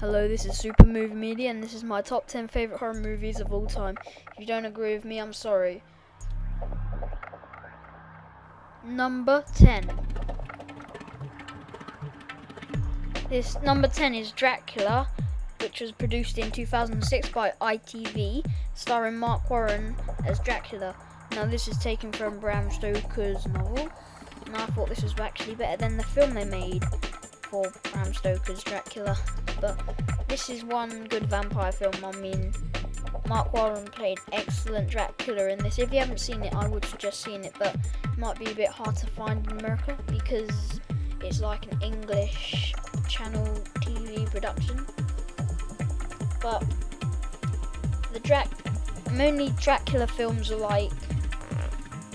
Hello, this is Super Movie Media, and this is my top 10 favourite horror movies of all time. If you don't agree with me, I'm sorry. Number 10. This number 10 is Dracula, which was produced in 2006 by ITV, starring Mark Warren as Dracula. Now this is taken from Bram Stoker's novel, and I thought this was actually better than the film they made for Bram Stoker's Dracula. But this is one good vampire film. I mean, Mark Warren played excellent Dracula in this. If you haven't seen it, I would suggest seeing it, but it might be a bit hard to find in America because it's like an English channel TV production. But mainly Dracula films are like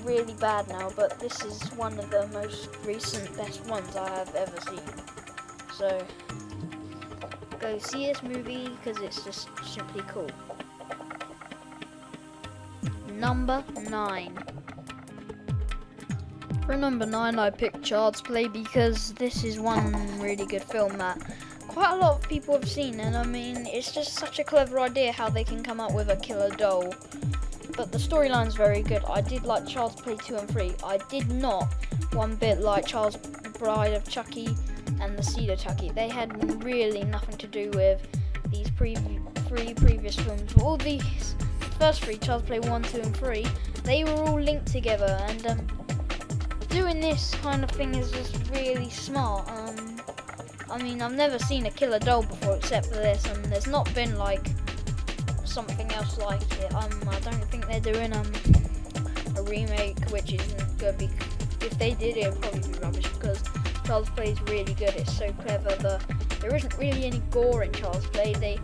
really bad now, but this is one of the most recent best ones I have ever seen. So go see this movie because it's just simply cool. Number 9. For number 9, I picked Child's Play because this is one really good film that quite a lot of people have seen, and I mean, it's just such a clever idea how they can come up with a killer doll. But the storyline's very good. I did like Child's Play 2 and 3. I did not one bit like Child's Bride of Chucky and The Seed of Chucky. They had really nothing to do with these three previous films. All these first three, Child's Play 1, 2 and 3, they were all linked together, and doing this kind of thing is just really smart. I mean, I've never seen a killer doll before except for this, and there's not been like something else like it. I don't think they're doing a remake, which isn't good. If they did, it would probably be rubbish because Child's Play is really good. It's so clever. There isn't really any gore in Child's Play.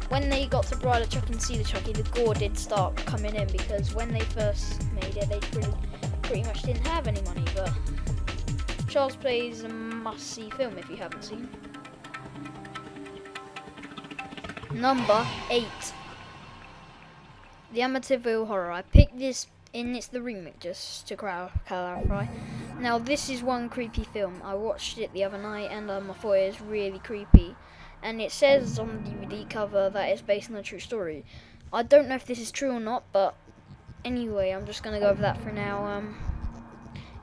When they got to Bride of Chucky and Seed of Chucky, the gore did start coming in because when they first made it, they pretty much didn't have any money. But Child's Play is a must-see film if you haven't seen. Number 8. The Amityville Horror. I picked this in it's the remake, just to clarify. Now this is one creepy film. I watched it the other night and I thought it was really creepy. And it says on the DVD cover that it's based on a true story. I don't know if this is true or not, but anyway, I'm just gonna go over that for now.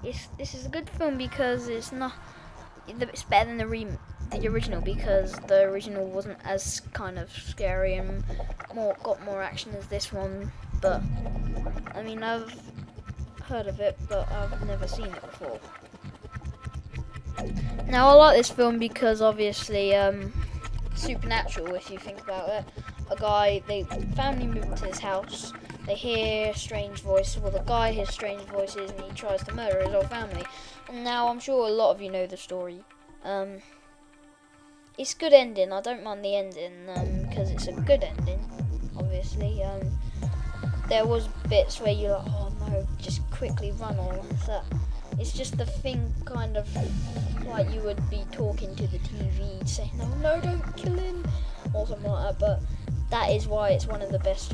This is a good film because it's better than the original, because the original wasn't as kind of scary and got more action as this one. But I mean, I've heard of it, but I've never seen it before. Now I like this film because obviously supernatural, if you think about it. The family move into this house, they hear strange voices. Well, the guy hears strange voices and he tries to murder his whole family. And now I'm sure a lot of you know the story. It's a good ending. I don't mind the ending because it's a good ending, obviously. There was bits where you're like, oh no, just quickly run or that. It's just the thing kind of like you would be talking to the TV saying, no, don't kill him, or something like that. But that is why it's one of the best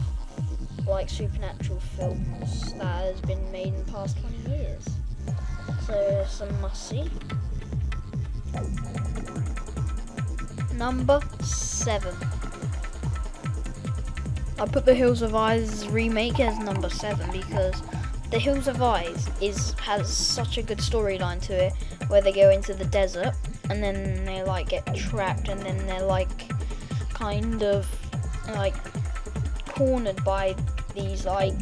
like supernatural films that has been made in the past 20 years. So it's a must-see. Number 7. I put The Hills Have Eyes remake as number 7 because The Hills Have Eyes has such a good storyline to it, where they go into the desert and then they like get trapped and then they're like kind of like cornered by these like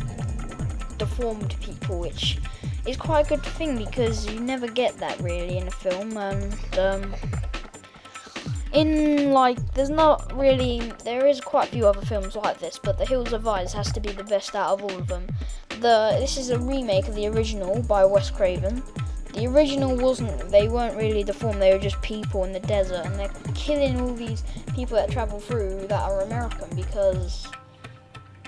deformed people, which is quite a good thing because you never get that really in a film. And there is quite a few other films like this, but The Hills Have Eyes has to be the best out of all of them. This is a remake of the original by Wes Craven. The original they weren't really deformed, they were just people in the desert, and they're killing all these people that travel through that are American because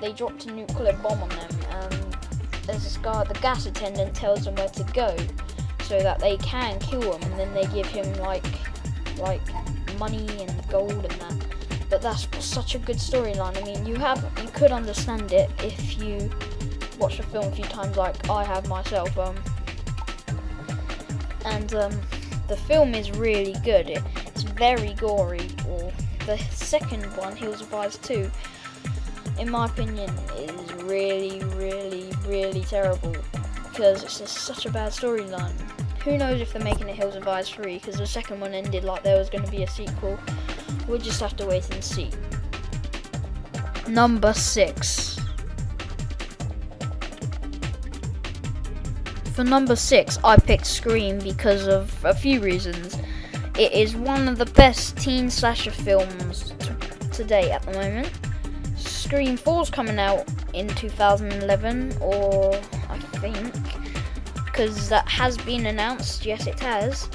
they dropped a nuclear bomb on them, and there's this guy, the gas attendant tells them where to go so that they can kill him, and then they give him like money and gold and that. But that's such a good storyline. I mean, you could understand it if you watch the film a few times like I have myself. The film is really good. It's very gory, or the second one, Hills of Ice 2, in my opinion, is really, really, really terrible because it's just such a bad storyline. Who knows if they're making it Hills of Ice 3, because the second one ended like there was going to be a sequel. We'll just have to wait and see. Number 6. For number 6, I picked Scream because of a few reasons. It is one of the best teen slasher films to date at the moment. Scream 4 is coming out in 2011, or I think, because that has been announced. Yes, it has.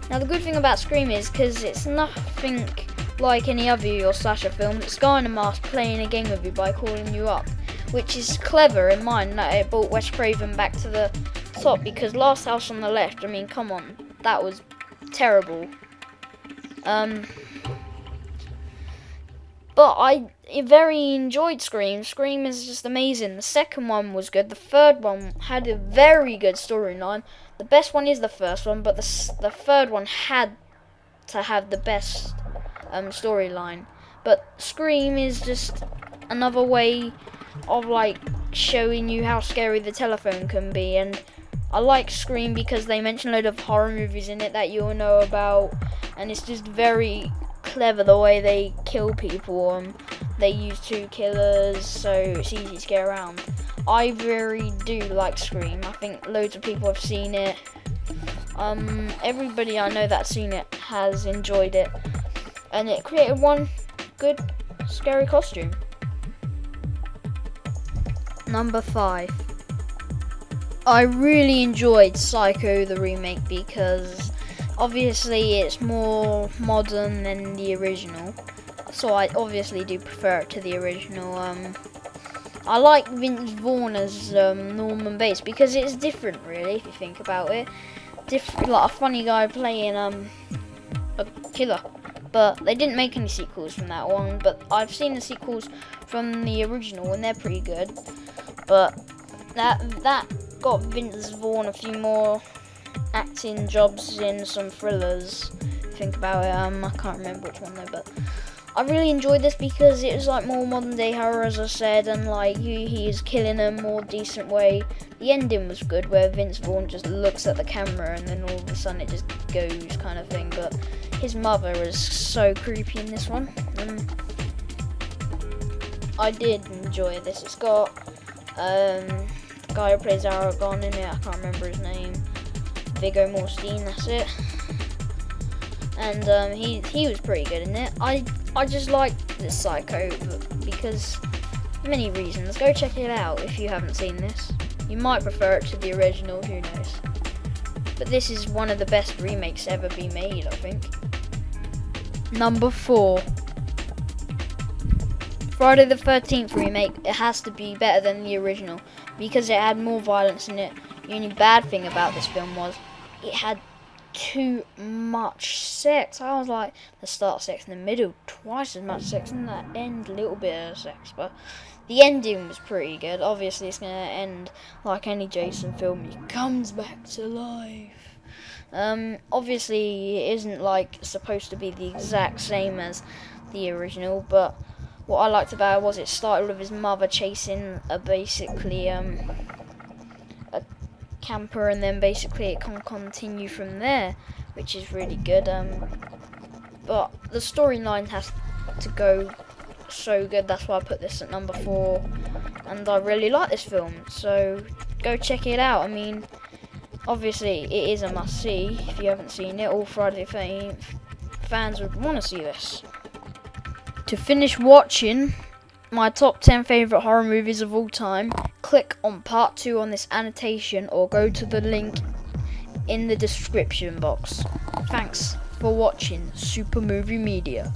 Now the good thing about Scream is because it's nothing like any other your slasher film. It's guy in a mask playing a game with you by calling you up, which is clever in mind that it brought Wes Craven back to the top, because Last House on the Left, I mean, come on, that was terrible. But I very enjoyed Scream. Scream is just amazing. The second one was good. The third one had a very good storyline. The best one is the first one, but the third one had to have the best storyline. But Scream is just another way of like showing you how scary the telephone can be. And I like Scream because they mention a load of horror movies in it that you'll know about, and it's just very clever the way they kill people. They use 2 killers, so it's easy to get around. I very do like Scream. I think loads of people have seen it. Everybody I know that's seen it has enjoyed it, and it created one good scary costume. Number 5. I really enjoyed Psycho the remake because obviously it's more modern than the original, so I obviously do prefer it to the original. I like Vince Vaughn as Norman Bates because it's different, really, if you think about it. Different, like a funny guy playing a killer. But they didn't make any sequels from that one. But I've seen the sequels from the original and they're pretty good. But that got Vince Vaughn a few more acting jobs in some thrillers. Think about it. I can't remember which one though, but I really enjoyed this because it was like more modern day horror, as I said, and like he is killing a more decent way. The ending was good, where Vince Vaughn just looks at the camera and then all of a sudden it just goes, kind of thing. But his mother is so creepy in this one. I did enjoy this. It's got the guy who plays Aragorn in it. I can't remember his name. Viggo Mortensen, that's it. And he was pretty good in it. I just liked this Psycho because many reasons. Go check it out if you haven't seen this. You might prefer it to the original, who knows. But this is one of the best remakes ever be made, I think. Number 4. Friday the 13th remake. It has to be better than the original because it had more violence in it. The only bad thing about this film was it had too much sex. I was like, the start sex, in the middle twice as much sex, and the end a little bit of sex. But the ending was pretty good. Obviously it's gonna end like any Jason film. He comes back to life. Obviously it isn't like supposed to be the exact same as the original, but what I liked about it was it started with his mother chasing basically a camper, and then basically it can continue from there, which is really good. But the storyline has to go so good. That's why I put this at number 4, and I really like this film, so go check it out. I mean, obviously it is a must see. If you haven't seen it, all Friday the 13th fans would want to see this. To finish watching my top 10 favourite horror movies of all time, click on part 2 on this annotation or go to the link in the description box. Thanks for watching Super Movie Media.